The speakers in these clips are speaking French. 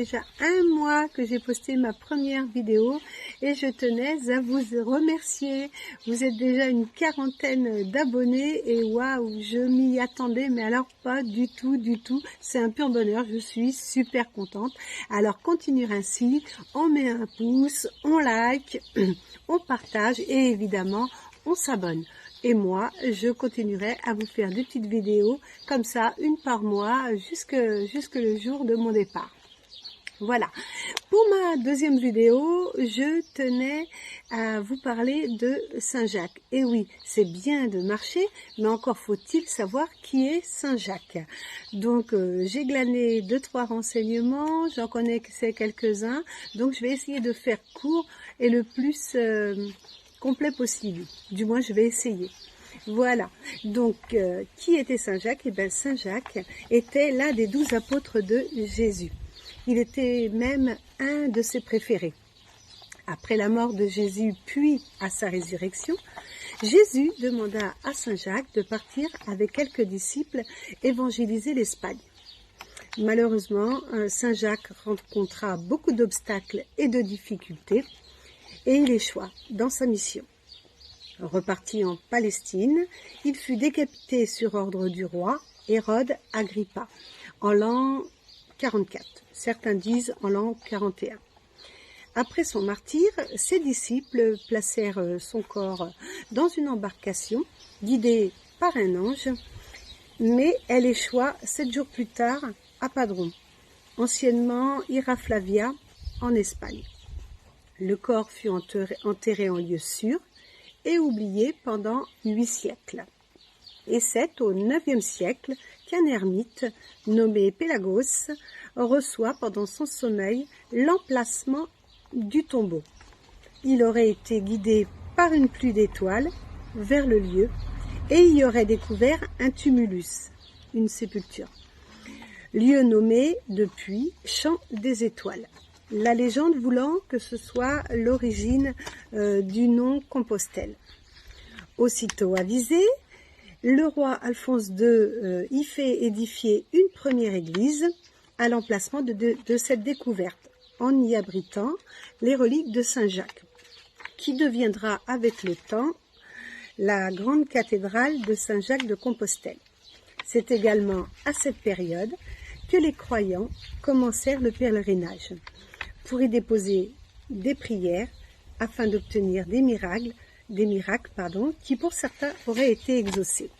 déjà un mois que j'ai posté ma première vidéo et je tenais à vous remercier. Vous êtes déjà une quarantaine d'abonnés et waouh, je m'y attendais, mais alors pas du tout, du tout. C'est un pur bonheur, je suis super contente. Alors continuez ainsi, on met un pouce, on like, on partage et évidemment on s'abonne. Et moi, je continuerai à vous faire des petites vidéos comme ça, une par mois, jusque le jour de mon départ. Voilà. Pour ma deuxième vidéo, je tenais à vous parler de Saint-Jacques. Et oui, c'est bien de marcher, mais encore faut-il savoir qui est Saint-Jacques. Donc, j'ai glané 2-3 renseignements, j'en connais quelques-uns, donc je vais essayer de faire court et le plus complet possible. Du moins, je vais essayer. Voilà. Donc, qui était Saint-Jacques? Eh bien, Saint-Jacques était l'un des 12 apôtres de Jésus. Il était même un de ses préférés. Après la mort de Jésus, puis à sa résurrection, Jésus demanda à Saint-Jacques de partir avec quelques disciples évangéliser l'Espagne. Malheureusement, Saint-Jacques rencontra beaucoup d'obstacles et de difficultés et il échoua dans sa mission. Reparti en Palestine, il fut décapité sur ordre du roi Hérode Agrippa en l'an 44. Certains disent en l'an 41. Après son martyre, ses disciples placèrent son corps dans une embarcation guidée par un ange, mais elle échoua 7 jours plus tard à Padron, anciennement Ira Flavia, en Espagne. Le corps fut enterré en lieu sûr et oublié pendant 8 siècles. Et c'est au 9e siècle qu'un ermite nommé Pélagos reçoit pendant son sommeil l'emplacement du tombeau. Il aurait été guidé par une pluie d'étoiles vers le lieu et y aurait découvert un tumulus, une sépulture. Lieu nommé depuis Champ des Étoiles. La légende voulant que ce soit l'origine du nom Compostelle. Aussitôt avisé, le roi Alphonse II y fait édifier une première église à l'emplacement de cette découverte, en y abritant les reliques de Saint-Jacques, qui deviendra avec le temps la grande cathédrale de Saint-Jacques de Compostelle. C'est également à cette période que les croyants commencèrent le pèlerinage pour y déposer des prières afin d'obtenir des miracles, qui pour certains auraient été exaucés.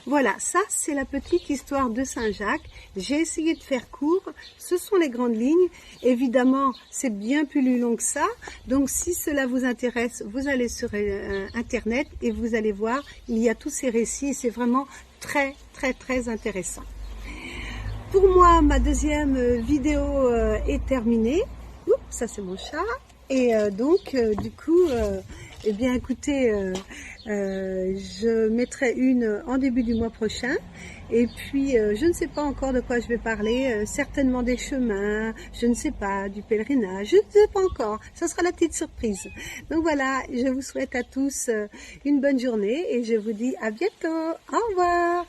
Voilà, ça c'est la petite histoire de Saint-Jacques. J'ai essayé de faire court, ce sont les grandes lignes. Évidemment, c'est bien plus long que ça. Donc si cela vous intéresse, vous allez sur Internet et vous allez voir, il y a tous ces récits et c'est vraiment très très très intéressant. Pour moi, ma deuxième vidéo est terminée. Oups, ça c'est mon chat. Et donc, du coup, eh bien écoutez, je mettrai une en début du mois prochain. Et puis, je ne sais pas encore de quoi je vais parler. Certainement des chemins, je ne sais pas, du pèlerinage, je ne sais pas encore. Ça sera la petite surprise. Donc voilà, je vous souhaite à tous une bonne journée et je vous dis à bientôt. Au revoir.